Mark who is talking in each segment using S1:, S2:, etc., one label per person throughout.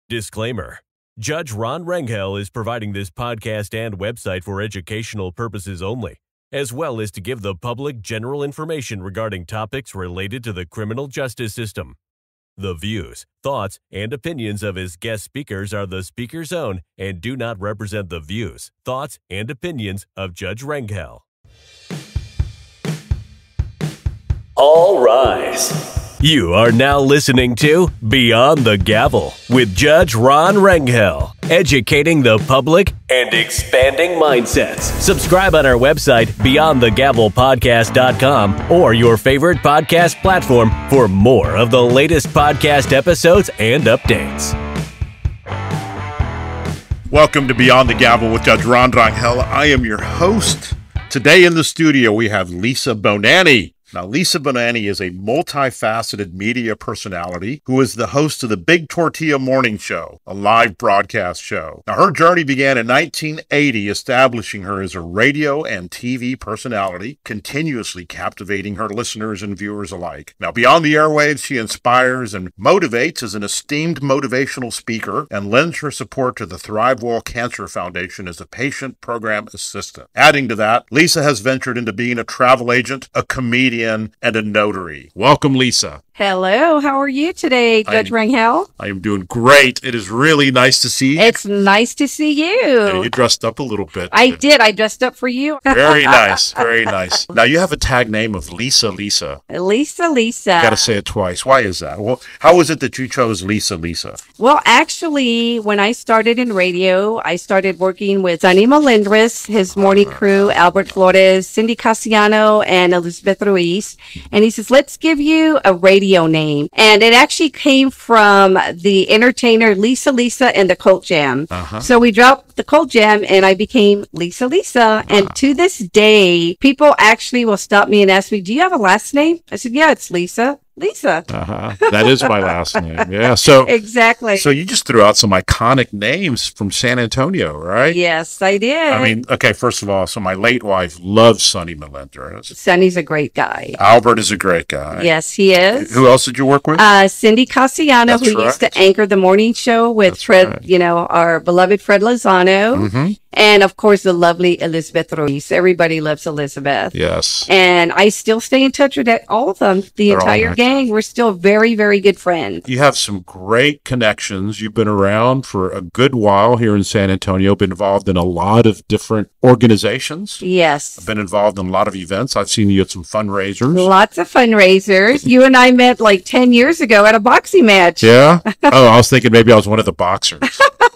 S1: Disclaimer. Judge Ron Rangel is providing this podcast and website for educational purposes only, as well as to give the public general information regarding topics related to the criminal justice system. The views, thoughts, and opinions of his guest speakers are the speaker's own and do not represent the views, thoughts, and opinions of Judge Rangel. All rise. You are now listening to Beyond the Gavel with Judge Ron Rangel, educating the public and expanding mindsets. Subscribe on our website, beyondthegavelpodcast.com, or your favorite podcast platform for more of the latest podcast episodes and updates.
S2: Welcome to Beyond the Gavel with Judge Ron Rangel. I am your host. Today in the studio, we have Lisa Bonanni. Now, Lisa Bonanni is a multifaceted media personality who is the host of the Big Tortilla Morning Show, a live broadcast show. Now, her journey began in 1980, establishing her as a radio and TV personality, continuously captivating her listeners and viewers alike. Now, beyond the airwaves, she inspires and motivates as an esteemed motivational speaker and lends her support to the Thrivewell Cancer Foundation as a patient program assistant. Adding to that, Lisa has ventured into being a travel agent, a comedian, and a notary. Welcome, Lisa.
S3: Hello, how are you today, Judge Rangel?
S2: I am doing great. It is really nice to see you.
S3: It's nice to see you.
S2: Yeah, you dressed up a little bit.
S3: I did. I dressed up for you.
S2: Very nice. Very nice. Now, you have a tag name of Lisa.
S3: Lisa.
S2: Got to say it twice. Why is that? Well, how is it that you chose Lisa?
S3: Well, actually, when I started in radio, I started working with Sonny Melendres, his morning crew, Albert Flores, Cindy Cassiano, and Elizabeth Ruiz. And he says, let's give you a radio name. And it actually came from the entertainer Lisa and the Cult Jam. So we dropped the Cult Jam and I became Lisa. And to this day, people actually will stop me and ask me, do you have a last name? I said, yeah, it's Lisa.
S2: That is my last name. Yeah. So
S3: exactly.
S2: So you just threw out some iconic names from San Antonio, right?
S3: Yes, I did.
S2: I mean, okay, first of all, so my late wife loves Sonny Melendres.
S3: Sonny's a great guy.
S2: Albert is a great guy.
S3: Yes, he is.
S2: Who else did you work with?
S3: Cindy Cassiano, who used to anchor the morning show with Fred, our beloved Fred Lozano. Mm-hmm. And of course, the lovely Elizabeth Ruiz. Everybody loves Elizabeth.
S2: Yes.
S3: And I still stay in touch with all of them, the entire gang. We're still very, very good friends.
S2: You have some great connections. You've been around for a good while here in San Antonio, been involved in a lot of different organizations.
S3: Yes.
S2: I've been involved in a lot of events. I've seen you at some fundraisers.
S3: Lots of fundraisers. You and I met like 10 years ago at a boxing match.
S2: Yeah? Oh, I was thinking maybe I was one of the boxers.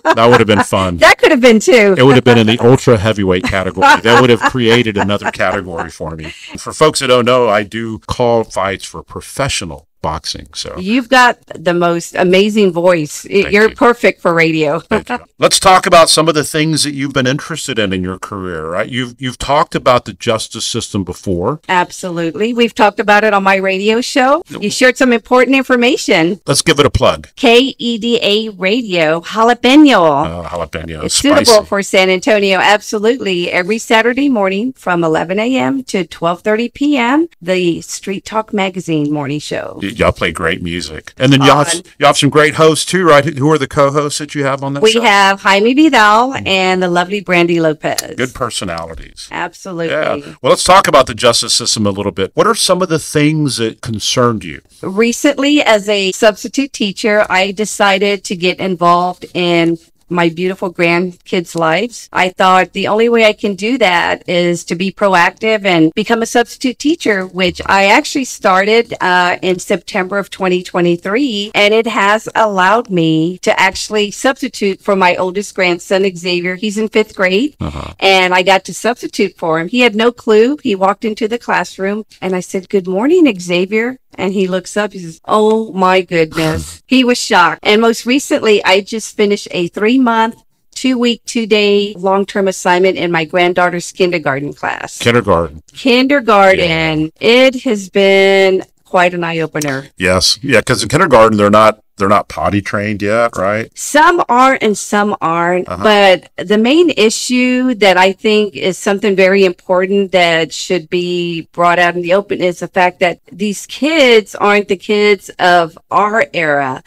S2: That would have been fun.
S3: That could have been too.
S2: It would have been in the ultra heavyweight category. That would have created another category for me. For folks that don't know, I do call fights for professional boxing. So
S3: you've got the most amazing voice. You're perfect for radio.
S2: Thank you. Let's talk about some of the things that you've been interested in your career, right? You've talked about the justice system before.
S3: Absolutely. We've talked about it on my radio show. You shared some important information.
S2: Let's give it a plug.
S3: KEDA Radio, Jalapeno.
S2: Oh, jalapeno.
S3: It's suitable for San Antonio. Absolutely. Every Saturday morning from 11 a.m. to 12:30 p.m., the Street Talk Magazine morning show.
S2: Y'all play great music. And then you have some great hosts too, right? Who are the co-hosts that you have on that show?
S3: We have Jaime Vidal and the lovely Brandy Lopez.
S2: Good personalities.
S3: Absolutely.
S2: Yeah. Well, let's talk about the justice system a little bit. What are some of the things that concerned you?
S3: Recently, as a substitute teacher, I decided to get involved in my beautiful grandkids' lives. I thought the only way I can do that is to be proactive and become a substitute teacher, which I actually started in September of 2023. And it has allowed me to actually substitute for my oldest grandson, Xavier. He's in 5th grade. And I got to substitute for him. He had no clue. He walked into the classroom and I said, "Good morning, Xavier." And he looks up, he says, "Oh my goodness." He was shocked. And most recently, I just finished a 3-month, 2-week, 2-day long-term assignment in my granddaughter's kindergarten class.
S2: Kindergarten.
S3: Yeah. It has been quite an eye opener.
S2: Yes. Yeah. Because in kindergarten, they're not potty trained yet, right?
S3: Some are and some aren't. But the main issue that I think is something very important that should be brought out in the open is the fact that these kids aren't the kids of our era.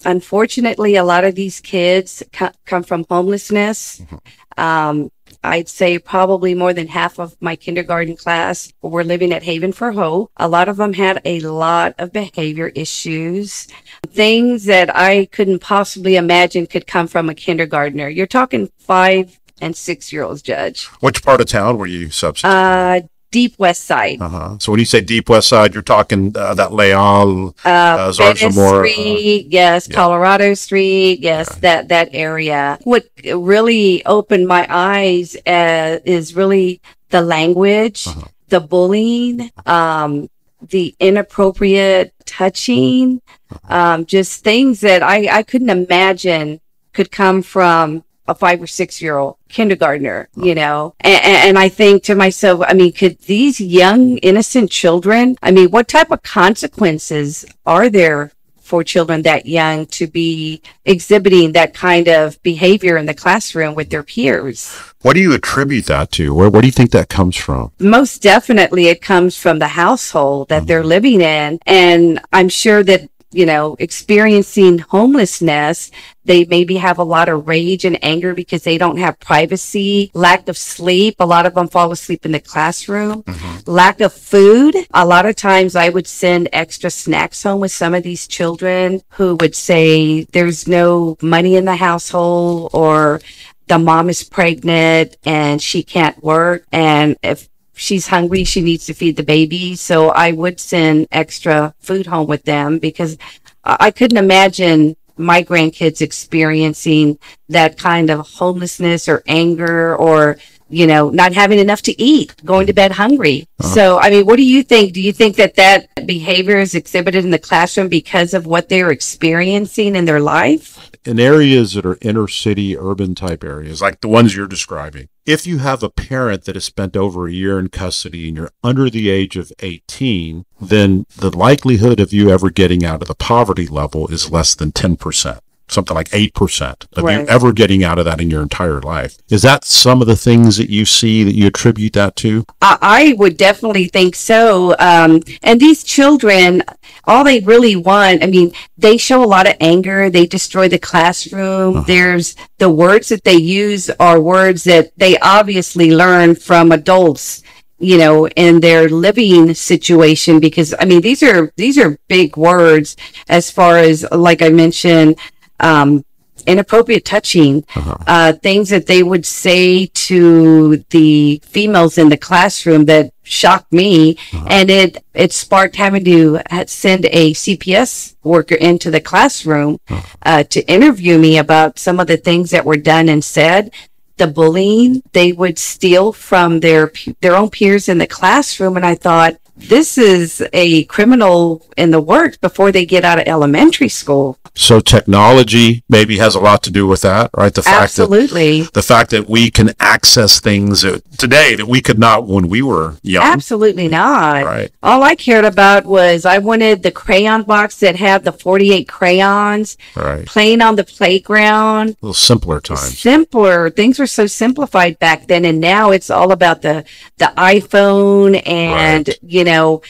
S3: Unfortunately, a lot of these kids come from homelessness. I'd say probably more than half of my kindergarten class were living at Haven for Hope. A lot of them had a lot of behavior issues, things that I couldn't possibly imagine could come from a kindergartner. You're talking 5 and 6 year olds, Judge.
S2: Which part of town were you substituting?
S3: Deep West Side.
S2: So when you say Deep West Side, you're talking that Leal, Zarzamora,
S3: Street, yes, Colorado Street, yes, that area. What really opened my eyes is really the language, the bullying, the inappropriate touching, just things that I couldn't imagine could come from a 5 or 6 year old kindergartner, you know, and I think to myself, I mean, could these young innocent children, I mean, what type of consequences are there for children that young to be exhibiting that kind of behavior in the classroom with their peers?
S2: What do you attribute that to? Where do you think that comes from?
S3: Most definitely it comes from the household that they're living in. And I'm sure that, you know, experiencing homelessness, they maybe have a lot of rage and anger because they don't have privacy, lack of sleep. A lot of them fall asleep in the classroom, lack of food. A lot of times I would send extra snacks home with some of these children who would say there's no money in the household, or the mom is pregnant and she can't work. And if she's hungry, she needs to feed the baby. So I would send extra food home with them because I couldn't imagine my grandkids experiencing that kind of homelessness or anger, or, you know, not having enough to eat, going to bed hungry. So, I mean, what do you think? Do you think that behavior is exhibited in the classroom because of what they're experiencing in their life?
S2: In areas that are inner city, urban type areas, like the ones you're describing, if you have a parent that has spent over a year in custody and you're under the age of 18, then the likelihood of you ever getting out of the poverty level is less than 10%. Something like 8% of you ever getting out of that in your entire life. Is that some of the things that you see that you attribute that to? I
S3: would definitely think so. And these children, all they really want, I mean, they show a lot of anger. They destroy the classroom. There's the words that they use are words that they obviously learn from adults, you know, in their living situation, because I mean, these are big words as far as, like I mentioned, inappropriate touching, things that they would say to the females in the classroom that shocked me. And it sparked having to send a CPS worker into the classroom to interview me about some of the things that were done and said. The bullying, they would steal from their own peers in the classroom. And I thought, this is a criminal in the works before they get out of elementary school.
S2: So technology maybe has a lot to do with that, right?
S3: Absolutely.
S2: The fact that we can access things today that we could not when we were young.
S3: Absolutely not.
S2: Right.
S3: All I cared about was I wanted the crayon box that had the 48 crayons, playing on the playground.
S2: A little simpler times.
S3: Simpler. Things were so simplified back then, and now it's all about the iPhone and, you know,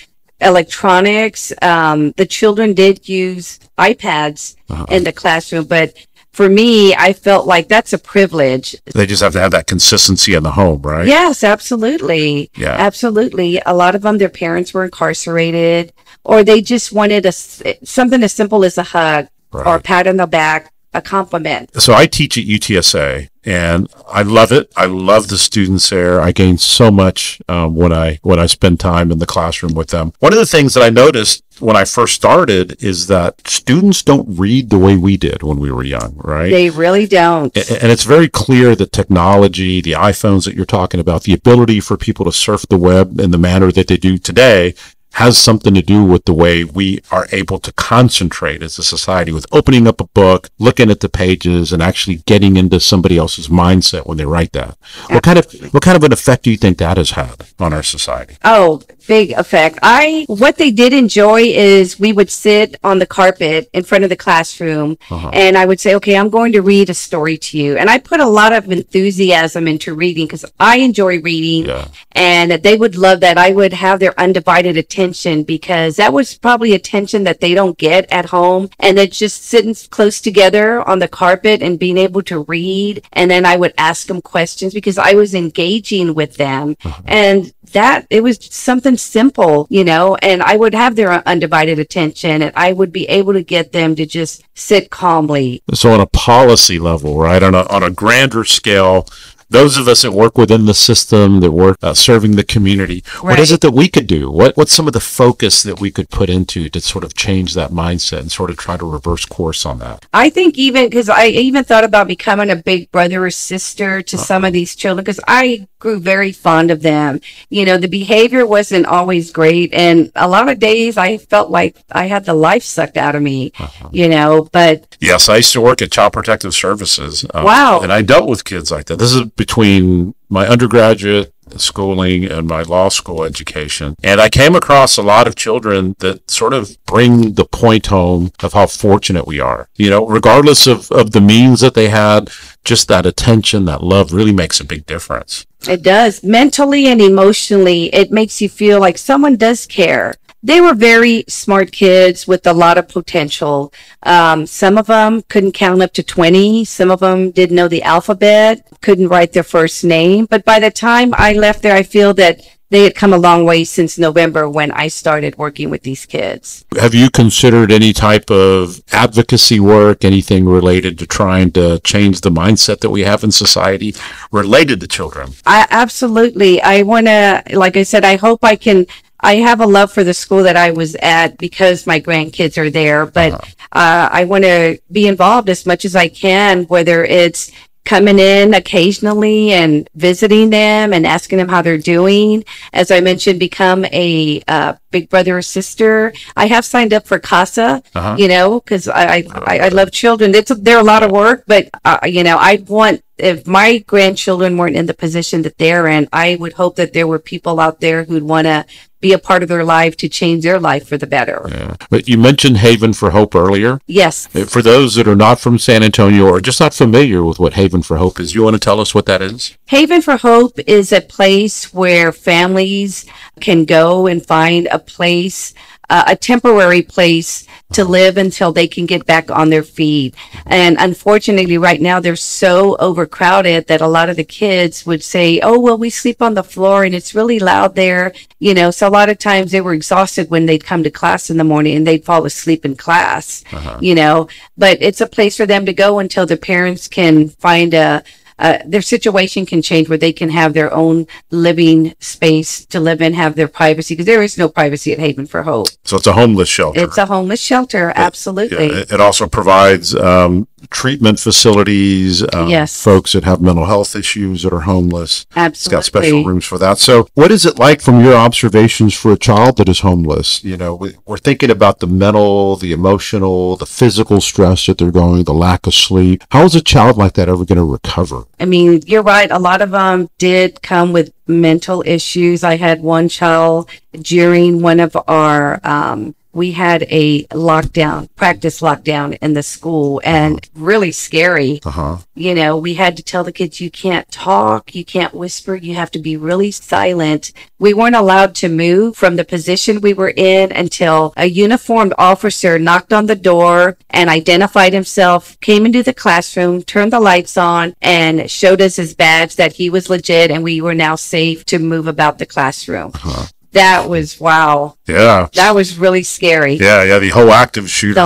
S3: electronics. The children did use iPads in the classroom, but for me, I felt like that's a privilege. They just have to have that consistency in the home, right? Yes, absolutely. Yeah. Absolutely. A lot of them, their parents were incarcerated, or they just wanted something as simple as a hug or a pat on the back, a compliment. So I teach at UTSA, and I love it. I love the students there. I gain so much when I spend time in the classroom with them. One of the things that I noticed when I first started is that students don't read the way we did when we were young, right? They really don't. And it's very clear that technology, the iPhones that you're talking about, the ability for people to surf the web in the manner that they do today
S2: has something to do with the way we are able to concentrate as a society with opening up a book, looking at the pages, and actually getting into somebody else's mindset when they write that. What kind of an effect do you think that has had on our society?
S3: Oh, big effect. What they did enjoy is we would sit on the carpet in front of the classroom, and I would say, okay, I'm going to read a story to you. And I put a lot of enthusiasm into reading because I enjoy reading, and they would love that. I would have their undivided attention because that was probably attention that they don't get at home. And it's just sitting close together on the carpet and being able to read. And then I would ask them questions because I was engaging with them. And that it was something simple, and I would have their undivided attention, and I would be able to get them to just sit calmly.
S2: So on a policy level, right, on a grander scale, those of us that work within the system, that work serving the community, what is it that we could do? What's some of the focus that we could put into to sort of change that mindset and sort of try to reverse course on that?
S3: I think because I even thought about becoming a big brother or sister to some of these children because I grew very fond of them. The behavior wasn't always great, and a lot of days I felt like I had the life sucked out of me, but...
S2: Yes, I used to work at Child Protective Services.
S3: Wow. And
S2: I dealt with kids like that. This is between my undergraduate schooling and my law school education. And I came across a lot of children that sort of bring the point home of how fortunate we are. Regardless of the means that they had, just that attention, that love really makes a big difference.
S3: It does. Mentally and emotionally, it makes you feel like someone does care. They were very smart kids with a lot of potential. Some of them couldn't count up to 20. Some of them didn't know the alphabet, couldn't write their first name. But by the time I left there, I feel that they had come a long way since November when I started working with these kids.
S2: Have you considered any type of advocacy work, anything related to trying to change the mindset that we have in society related to children?
S3: Absolutely. I want to, like I said, I have a love for the school that I was at because my grandkids are there, but I want to be involved as much as I can, whether it's coming in occasionally and visiting them and asking them how they're doing. As I mentioned, become a big brother or sister. I have signed up for CASA, because I love children. They're a lot of work, but I'd want, if my grandchildren weren't in the position that they're in, I would hope that there were people out there who'd want to be a part of their life to change their life for the better.
S2: Yeah. But you mentioned Haven for Hope earlier.
S3: Yes.
S2: For those that are not from San Antonio or just not familiar with what Haven for Hope is, you want to tell us what that is?
S3: Haven for Hope is a place where families can go and find a place, a temporary place to live until they can get back on their feet. And unfortunately, right now, they're so overcrowded that a lot of the kids would say, oh, well, we sleep on the floor and it's really loud there. So a lot of times they were exhausted when they'd come to class in the morning and they'd fall asleep in class, but it's a place for them to go until the parents can find their situation can change where they can have their own living space to live in, have their privacy, because there is no privacy at Haven for Hope.
S2: So it's a homeless shelter.
S3: It's a homeless shelter, absolutely.
S2: It also provides treatment facilities,
S3: yes.
S2: Folks that have mental health issues that are homeless.
S3: Absolutely.
S2: It's got special rooms for that. So what is it like from your observations for a child that is homeless? We're thinking about the mental, the emotional, the physical stress that they're going, the lack of sleep. How is a child like that ever going to recover?
S3: I mean, you're right. A lot of them did come with mental issues. I had one child during one of our, we had a practice lockdown in the school, and really scary. We had to tell the kids, you can't talk, you can't whisper, you have to be really silent. We weren't allowed to move from the position we were in until a uniformed officer knocked on the door and identified himself, came into the classroom, turned the lights on, and showed us his badge that he was legit and we were now safe to move about the classroom. That was, wow.
S2: Yeah.
S3: That was really scary.
S2: Yeah, the whole active shooter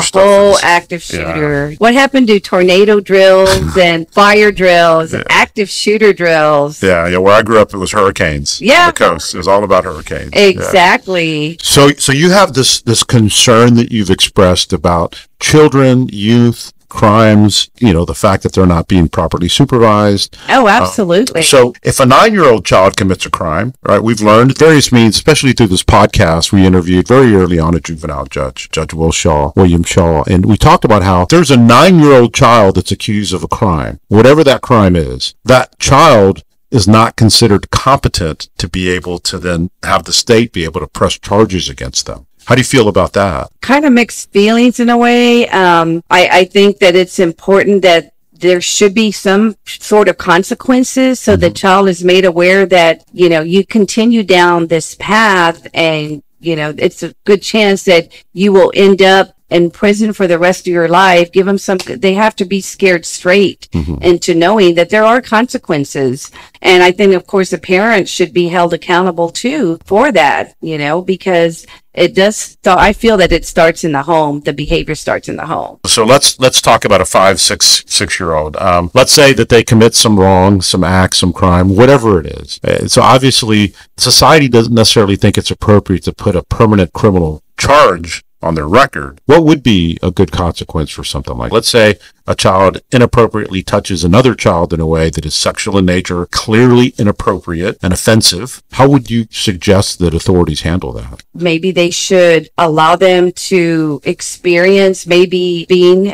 S3: active shooter. Yeah. What happened to tornado drills and fire drills and active shooter drills?
S2: Yeah, where I grew up, it was hurricanes.
S3: Yeah.
S2: On the coast. It was all about hurricanes.
S3: Exactly.
S2: Yeah. So you have this concern that you've expressed about children, youth, crimes, the fact that they're not being properly supervised.
S3: Oh, absolutely.
S2: So if a 9-year-old child commits a crime, right, we've learned various means, especially through this podcast, we interviewed very early on a juvenile judge, Judge William Shaw, and we talked about how there's a 9-year-old child that's accused of a crime, whatever that crime is, that child is not considered competent to be able to then have the state be able to press charges against them. How do you feel about that?
S3: Kind of mixed feelings in a way. I think that it's important that there should be some sort of consequences so the child is made aware that, you continue down this path and, it's a good chance that you will end up in prison for the rest of your life. Give them they have to be scared straight into knowing that there are consequences. And I think, of course, the parents should be held accountable too for that, because it does. I feel that it starts in the home. The behavior starts in the home.
S2: So let's talk about a 6-year-old. Let's say that they commit some wrong, some act, some crime, whatever it is. So obviously, society doesn't necessarily think it's appropriate to put a permanent criminal charge on their record. What would be a good consequence for something like, let's say a child inappropriately touches another child in a way that is sexual in nature, clearly inappropriate and offensive. How would you suggest that authorities handle that?
S3: Maybe they should allow them to experience maybe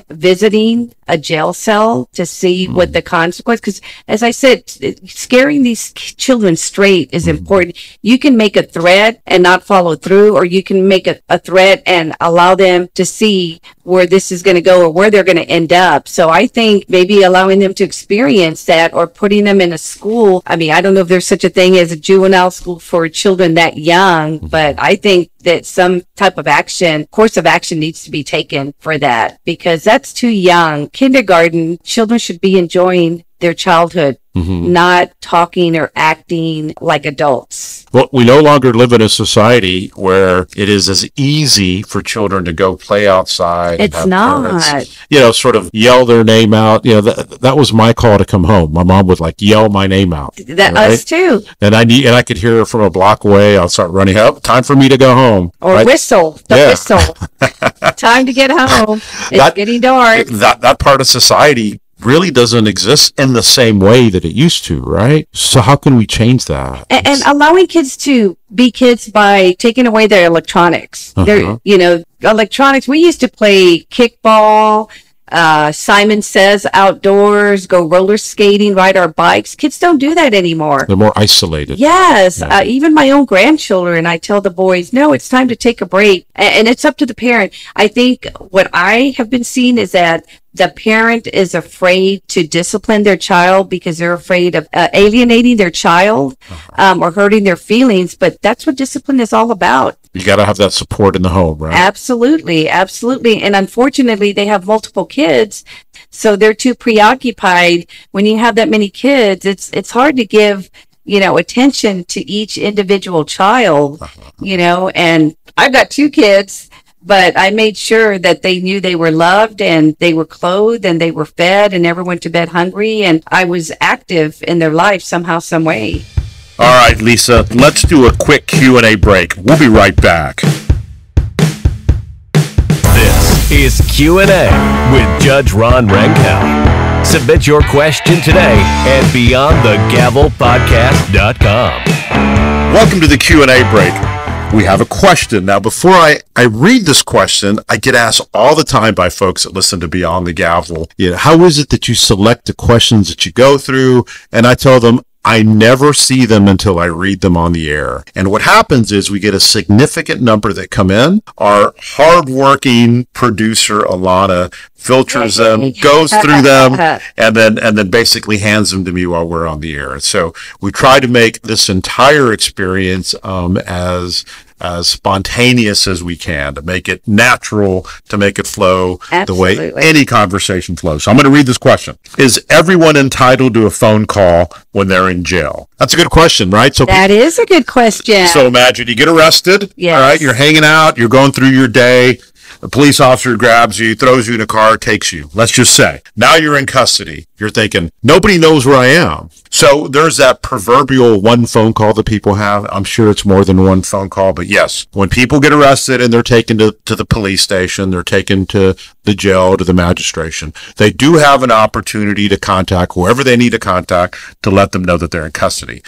S3: visiting a jail cell to see what the consequence, because as I said, scaring these children straight is important. You can make a threat and not follow through, or you can make a threat and allow them to see where this is going to go or where they're going to end up. So I think maybe allowing them to experience that, or putting them in a school. I mean, I don't know if there's such a thing as a juvenile school for children that young, but I think that some type of course of action needs to be taken for that, because that's too young. Kindergarten, children should be enjoying their childhood, not talking or acting like adults.
S2: Well, we no longer live in a society where it is as easy for children to go play outside.
S3: It's not.
S2: Parents, sort of yell their name out. That was my call to come home. My mom would yell my name out.
S3: Us too.
S2: And I could hear her from a block away. I'll start running up. Time for me to go home.
S3: Or whistle. Whistle. Time to get home. It's getting dark.
S2: That part of society really doesn't exist in the same way that it used to, right? So how can we change that?
S3: And allowing kids to be kids by taking away their electronics. Electronics. We used to play kickball, Simon Says outdoors, go roller skating, ride our bikes. Kids don't do that anymore.
S2: They're more isolated.
S3: Yes. Yeah. Even my own grandchildren, I tell the boys, no, it's time to take a break. And it's up to the parent. I think what I have been seeing is that the parent is afraid to discipline their child because they're afraid of alienating their child or hurting their feelings. But that's what discipline is all about.
S2: You got to have that support in the home, right?
S3: Absolutely. Absolutely. And unfortunately, they have multiple kids. So they're too preoccupied. When you have that many kids, it's hard to give, attention to each individual child, and I've got 2 kids. But I made sure that they knew they were loved and they were clothed and they were fed and never went to bed hungry. And I was active in their life somehow, some way.
S2: All right, Lisa, let's do a quick Q&A break. We'll be right back.
S1: This is Q&A with Judge Ron Rangel. Submit your question today at BeyondTheGavelPodcast.com.
S2: Welcome to the Q&A break. We have a question. Now, before I read this question, I get asked all the time by folks that listen to Beyond the Gavel, how is it that you select the questions that you go through? And I tell them, I never see them until I read them on the air. And what happens is we get a significant number that come in. Our hardworking producer, Alana, filters them, goes through them, and then basically hands them to me while we're on the air. And so we try to make this entire experience as spontaneous as we can, to make it natural, to make it flow
S3: Absolutely.
S2: The way any conversation flows. So I'm going to read this question. Is everyone entitled to a phone call when they're in jail? That's a good question, right? So
S3: that is a good question.
S2: So imagine you get arrested.
S3: Yes.
S2: All right, you're hanging out, you're going through your day. A police officer grabs you, throws you in a car, takes you. Let's just say. Now you're in custody. You're thinking, nobody knows where I am. So there's that proverbial one phone call that people have. I'm sure it's more than one phone call, but yes, when people get arrested and they're taken to the police station, they're taken to the jail, to the magistration, they do have an opportunity to contact whoever they need to contact to let them know that they're in custody.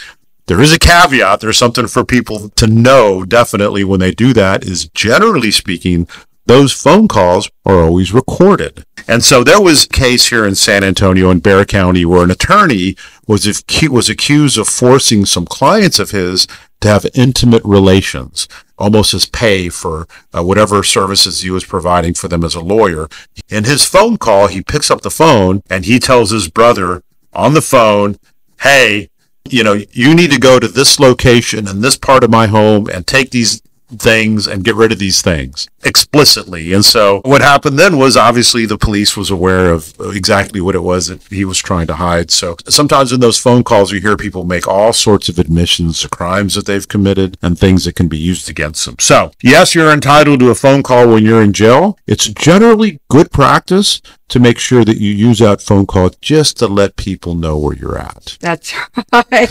S2: There is a caveat. There's something for people to know definitely when they do that is, generally speaking, those phone calls are always recorded. And so there was a case here in San Antonio in Bexar County where an attorney was accused of forcing some clients of his to have intimate relations, almost as pay for whatever services he was providing for them as a lawyer. In his phone call, he picks up the phone and he tells his brother on the phone, hey, you need to go to this location in this part of my home and take these things and get rid of these things explicitly. And so what happened then was, obviously the police was aware of exactly what it was that he was trying to hide. So sometimes in those phone calls, you hear people make all sorts of admissions to crimes that they've committed and things that can be used against them. So yes, you're entitled to a phone call when you're in jail. It's generally good practice to make sure that you use that phone call just to let people know where you're at.
S3: That's right.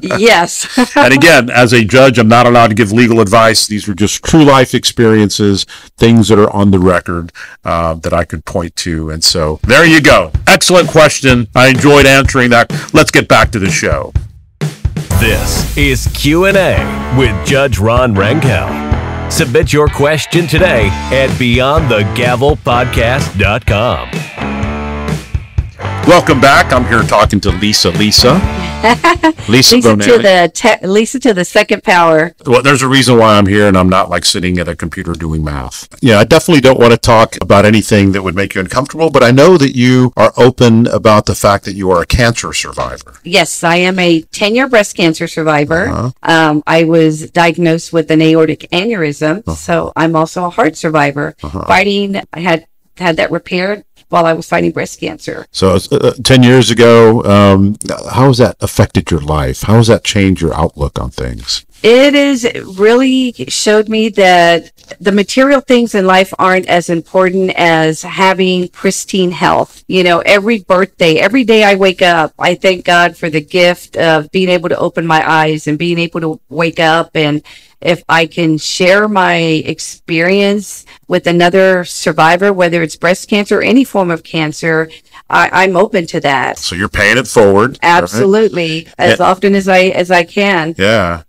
S3: Yes.
S2: And again, as a judge, I'm not allowed to give legal advice. These are just true life experiences, things that are on the record that I could point to. And so there you go. Excellent question. I enjoyed answering that. Let's get back to the show.
S1: This is Q&A with Judge Ron Rangel. Submit your question today at BeyondTheGavelPodcast.com.
S2: Welcome back. I'm here talking to Lisa Bonanni.
S3: Lisa to the second power.
S2: Well, there's a reason why I'm here and I'm not like sitting at a computer doing math. Yeah, I definitely don't want to talk about anything that would make you uncomfortable, but I know that you are open about the fact that you are a cancer survivor.
S3: Yes, I am a 10-year breast cancer survivor.
S2: Uh-huh.
S3: I was diagnosed with an aortic aneurysm, so I'm also a heart survivor. I had that repaired while I was fighting breast cancer.
S2: So 10 years ago, how has that affected your life? How has that changed your outlook on things?
S3: It has really showed me that the material things in life aren't as important as having pristine health. Every birthday, every day I wake up, I thank God for the gift of being able to open my eyes and being able to wake up. And if I can share my experience with another survivor, whether it's breast cancer or any form of cancer, I'm open to that.
S2: So you're paying it forward.
S3: Absolutely. Right? As often as I can.
S2: Yeah.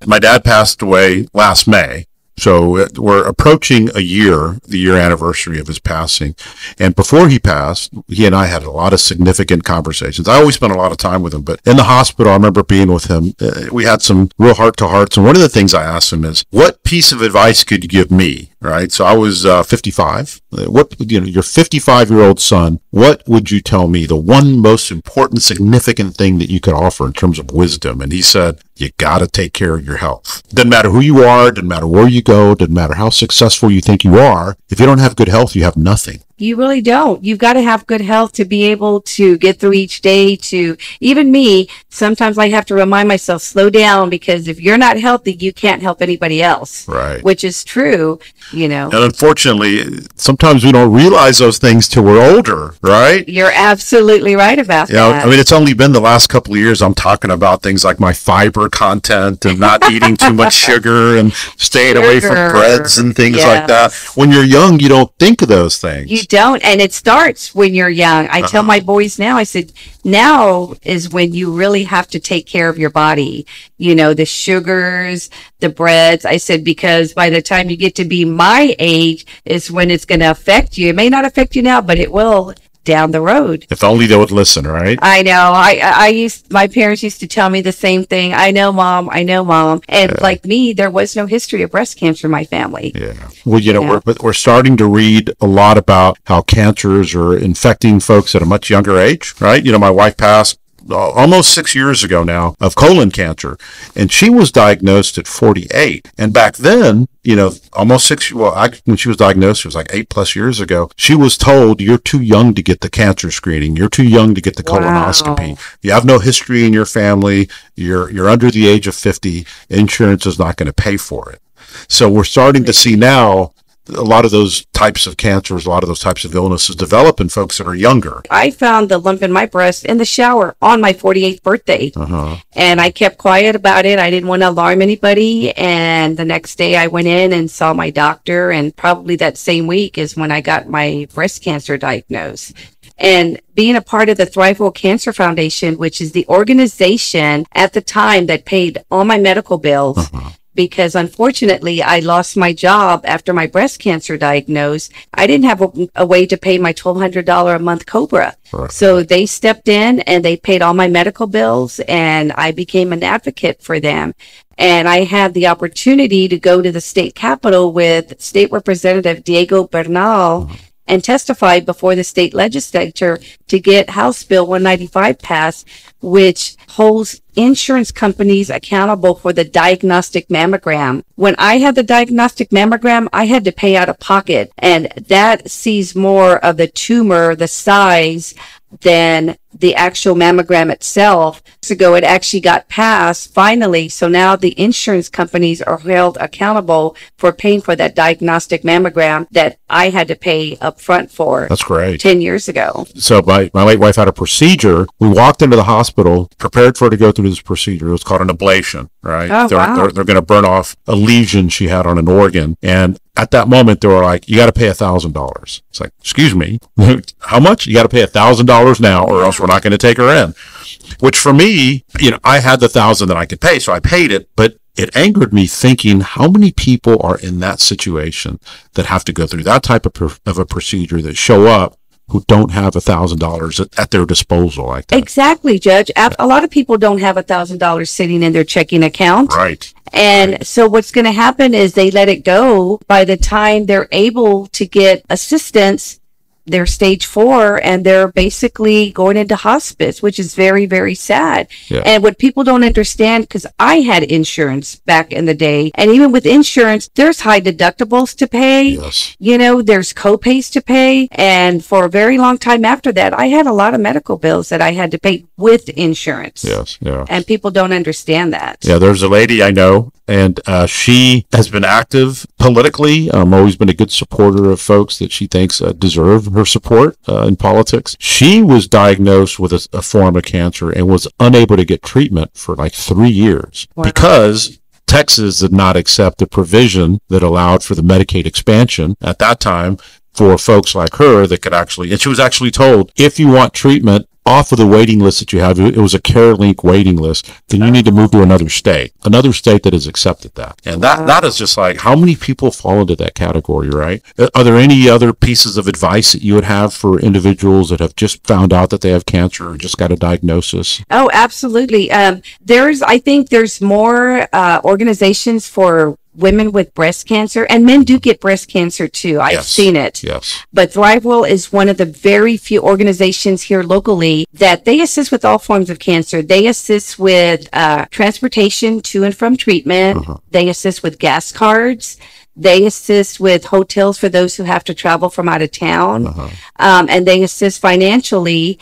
S2: My dad passed away last May. So we're approaching the year anniversary of his passing. And before he passed, he and I had a lot of significant conversations. I always spent a lot of time with him, but in the hospital, I remember being with him. We had some real heart-to-hearts. And one of the things I asked him is, what piece of advice could you give me? Right. So I was 55. Your 55-year-old son, what would you tell me the one most important, significant thing that you could offer in terms of wisdom? And he said, you got to take care of your health. Doesn't matter who you are, doesn't matter where you go, doesn't matter how successful you think you are. If you don't have good health, you have nothing.
S3: You really don't. You've got to have good health to be able to get through each day. Even me, sometimes I have to remind myself, slow down, because if you're not healthy, you can't help anybody else.
S2: Right.
S3: Which is true, And
S2: unfortunately, sometimes we don't realize those things till we're older, right?
S3: You're absolutely right about that.
S2: I mean, it's only been the last couple of years I'm talking about things like my fiber content and not eating too much sugar and staying away from breads and things like that. When you're young, you don't think of those things.
S3: You don't. And it starts when you're young. I tell my boys now, I said, now is when you really have to take care of your body. The sugars, the breads. I said, because by the time you get to be my age is when it's going to affect you. It may not affect you now, but it will down the road.
S2: If only they would listen, right?
S3: I know. My parents used to tell me the same thing. I know, Mom. And like me, there was no history of breast cancer in my family.
S2: Yeah. Well, we're starting to read a lot about how cancers are infecting folks at a much younger age, right? My wife passed almost 6 years ago now of colon cancer, and she was diagnosed at 48. And back then, almost when she was diagnosed, it was like 8+ years ago, she was told, you're too young to get the cancer screening. You're too young to get the colonoscopy. You have no history in your family. You're under the age of 50. Insurance is not going to pay for it. So we're starting to see now a lot of those types of cancers, a lot of those types of illnesses develop in folks that are younger.
S3: I found the lump in my breast in the shower on my 48th birthday. And I kept quiet about it. I didn't want to alarm anybody. And the next day I went in and saw my doctor. And probably that same week is when I got my breast cancer diagnosed. And being a part of the Thrivewell Cancer Foundation, which is the organization at the time that paid all my medical bills, because unfortunately I lost my job after my breast cancer diagnosis. I didn't have a way to pay my $1,200 a month COBRA. So they stepped in and they paid all my medical bills, and I became an advocate for them. And I had the opportunity to go to the state capitol with State Representative Diego Bernal and testify before the state legislature to get House Bill 195 passed, which holds insurance companies accountable for the diagnostic mammogram. When I had the diagnostic mammogram, I had to pay out of pocket, and that sees more of the tumor, the size, than the actual mammogram itself. Ago, it actually got passed finally. So now the insurance companies are held accountable for paying for that diagnostic mammogram that I had to pay up front for.
S2: That's great.
S3: 10 years ago.
S2: So my late wife had a procedure. We walked into the hospital, prepared for her to go through this procedure. It was called an ablation, right?
S3: Oh,
S2: They're going to burn off a lesion she had on an organ. And at that moment, they were like, you got to pay $1,000. It's like, excuse me, how much? You got to pay $1,000 now, or else we're not going to take her in. Which for me, I had the $1,000 that I could pay, so I paid it. But it angered me thinking how many people are in that situation that have to go through that type of a procedure, that show up who don't have $1,000 at their disposal like that.
S3: Exactly, Judge. A lot of people don't have $1,000 sitting in their checking account.
S2: Right.
S3: And so what's going to happen is they let it go. By the time they're able to get assistance, they're stage 4 and they're basically going into hospice, which is very, very sad.
S2: Yeah.
S3: And what people don't understand, because I had insurance back in the day, and even with insurance, there's high deductibles to pay.
S2: Yes.
S3: There's co-pays to pay. And for a very long time after that, I had a lot of medical bills that I had to pay with insurance.
S2: Yes. Yeah.
S3: And people don't understand that.
S2: Yeah. There's a lady I know, and she has been active politically. Always been a good supporter of folks that she thinks deserve her support in politics. She was diagnosed with a form of cancer and was unable to get treatment for like 3 years. Wow. Because Texas did not accept the provision that allowed for the Medicaid expansion at that time for folks like her that could actually, and she was actually told, if you want treatment off of the waiting list that you have, it was a CareLink waiting list, then you need to move to another state that has accepted that. And that is just like, how many people fall into that category, right? Are there any other pieces of advice that you would have for individuals that have just found out that they have cancer or just got a diagnosis?
S3: Oh, absolutely. I think there's more organizations for women with breast cancer, and men do get breast cancer too. I've seen it.
S2: Yes.
S3: But Thrivewell is one of the very few organizations here locally that they assist with all forms of cancer. They assist with transportation to and from treatment. They assist with gas cards. They assist with hotels for those who have to travel from out of town. And they assist financially.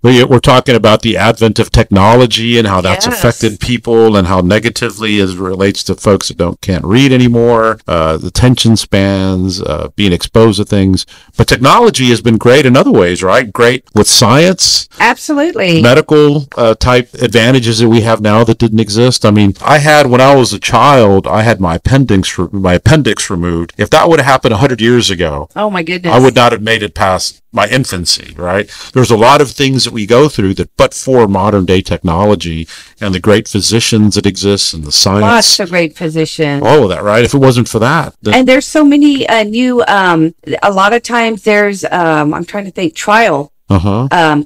S2: We're talking about the advent of technology and how that's affected people and how negatively as it relates to folks that can't read anymore, the attention spans, being exposed to things. But technology has been great in other ways, right? Great with science.
S3: Absolutely.
S2: Medical type advantages that we have now that didn't exist. I mean, when I was a child, I had my appendix removed. If that would have happened 100 years ago,
S3: oh my goodness,
S2: I would not have made it past my infancy, right? There's a lot of things that we go through that, but for modern day technology and the great physicians that exist and the science.
S3: Lots of great physicians.
S2: All of that, right? If it wasn't for that.
S3: And there's so many new, a lot of times there's, I'm trying to think,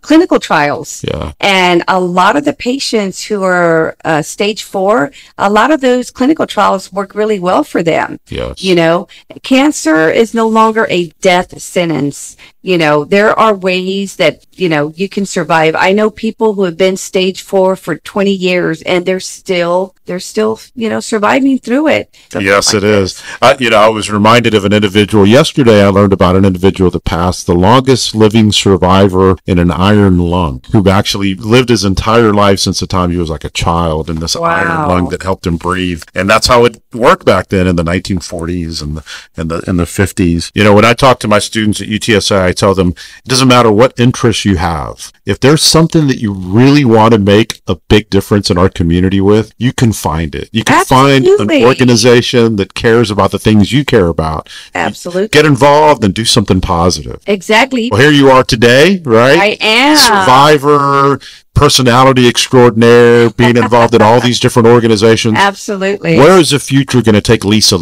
S3: clinical trials.
S2: Yeah.
S3: And a lot of the patients who are stage 4, a lot of those clinical trials work really well for them.
S2: Yes.
S3: Cancer is no longer a death sentence. there are ways that, you can survive. I know people who have been stage 4 for 20 years and they're still, surviving through it.
S2: Yes, it is. I was reminded of an individual yesterday. I learned about an individual that passed, the longest living survivor in an iron lung, who actually lived his entire life since the time he was like a child in this iron lung that helped him breathe. And that's how it worked back then in the 1940s and the 50s. When I talk to my students at UTSA, I tell them, it doesn't matter what interests you have. If there's something that you really want to make a big difference in our community with, you can find it. You can find an organization that cares about the things you care about.
S3: Absolutely.
S2: Get involved and do something positive.
S3: Exactly.
S2: Well, here you are today, right?
S3: I am.
S2: Survivor, personality extraordinaire, being involved in all these different organizations.
S3: Absolutely.
S2: Where is the future going to take Lisa?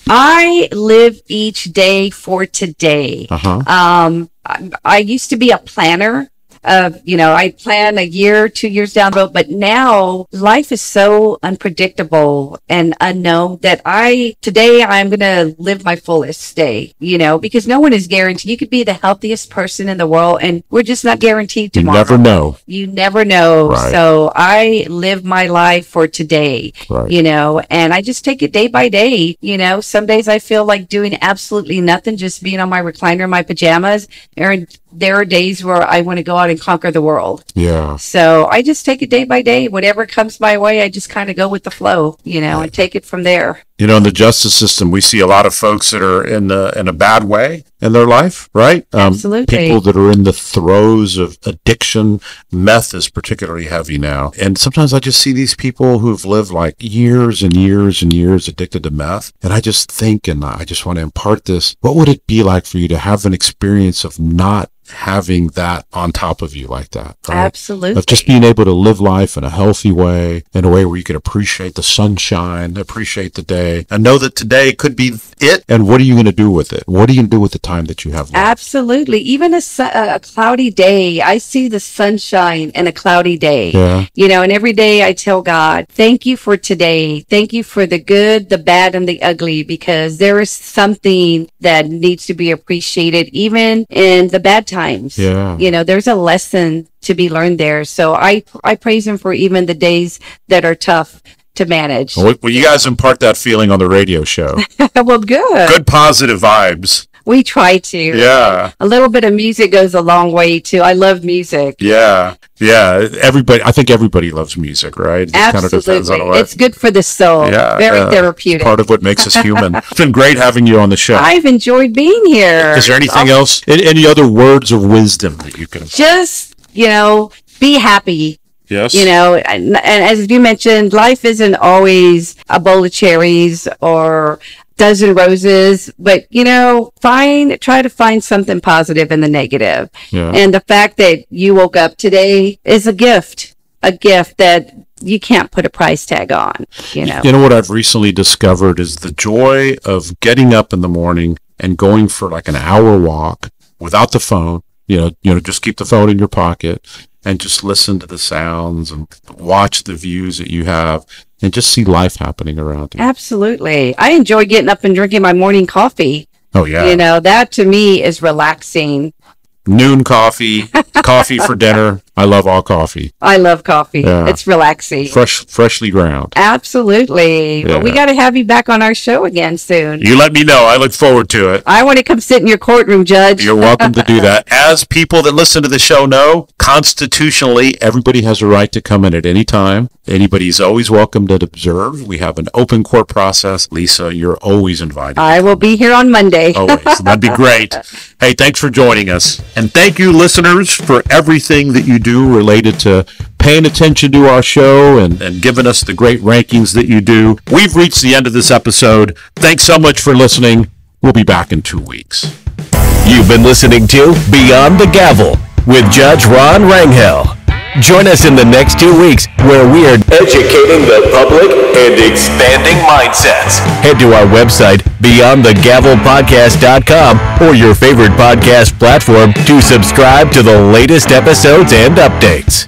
S3: I live each day for today. I used to be a planner. I plan a year, 2 years down the road, but now life is so unpredictable and unknown that today I'm going to live my fullest day, because no one is guaranteed. You could be the healthiest person in the world and we're just not guaranteed tomorrow.
S2: You never know. Right.
S3: So I live my life for today, and I just take it day by day. Some days I feel like doing absolutely nothing, just being on my recliner in my pajamas. There are days where I want to go out and conquer the world.
S2: Yeah.
S3: So I just take it day by day. Whatever comes my way, I just kind of go with the flow, and take it from there.
S2: In the justice system, we see a lot of folks that are in a bad way in their life, right?
S3: Absolutely.
S2: People that are in the throes of addiction. Meth is particularly heavy now. And sometimes I just see these people who've lived like years and years and years addicted to meth. And I just think, and I just want to impart this, what would it be like for you to have an experience of not having that on top of you like that, right?
S3: Absolutely.
S2: Of just being able to live life in a healthy way, in a way where you can appreciate the sunshine, appreciate the day, and know that today could be it. And what are you going to do with it? What are you going to do with the time that you have left?
S3: Absolutely. Even a cloudy day, I see the sunshine in a cloudy day.
S2: Yeah.
S3: And every day I tell God, thank you for today. Thank you for the good, the bad, and the ugly, because there is something that needs to be appreciated even in the bad times.
S2: Yeah.
S3: There's a lesson to be learned there. So I praise him for even the days that are tough to manage.
S2: Well, you guys impart that feeling on the radio show.
S3: Well, good.
S2: Good positive vibes.
S3: We try to.
S2: Yeah.
S3: A little bit of music goes a long way too. I love music.
S2: Yeah. I think everybody loves music, right? It
S3: Absolutely.
S2: Kind of depends on what.
S3: It's good for the soul.
S2: Yeah.
S3: Very therapeutic.
S2: Part of what makes us human. It's been great having you on the show.
S3: I've enjoyed being here.
S2: Is there anything else? Any other words of wisdom that you can?
S3: Just, be happy.
S2: Yes.
S3: And as you mentioned, life isn't always a bowl of cherries or dozen roses, but try to find something positive in the negative.
S2: Yeah.
S3: And the fact that you woke up today is a gift that you can't put a price tag on.
S2: You know what I've recently discovered is the joy of getting up in the morning and going for like an hour walk without the phone. Just keep the phone in your pocket and just listen to the sounds and watch the views that you have and just see life happening around you.
S3: Absolutely. I enjoy getting up and drinking my morning coffee.
S2: Oh, yeah.
S3: That to me is relaxing.
S2: Noon coffee, coffee for dinner. I love all coffee.
S3: I love coffee.
S2: Yeah.
S3: It's relaxing.
S2: Freshly ground.
S3: Absolutely.
S2: Yeah.
S3: Well, we got to have you back on our show again soon.
S2: You let me know. I look forward to it.
S3: I want to come sit in your courtroom, Judge.
S2: You're welcome to do that. As people that listen to the show know, constitutionally, everybody has a right to come in at any time. Anybody's always welcome to observe. We have an open court process. Lisa, you're always invited.
S3: I will be here on Monday.
S2: Always. That'd be great. Hey, thanks for joining us. And thank you, listeners, for everything that you do related to paying attention to our show and giving us the great rankings that you do. We've reached the end of this episode. Thanks so much for listening. We'll be back in 2 weeks.
S1: You've been listening to Beyond the Gavel with Judge Ron Rangel. Join us in the next 2 weeks where we are educating the public and expanding mindsets. Head to our website, beyondthegavelpodcast.com, or your favorite podcast platform to subscribe to the latest episodes and updates.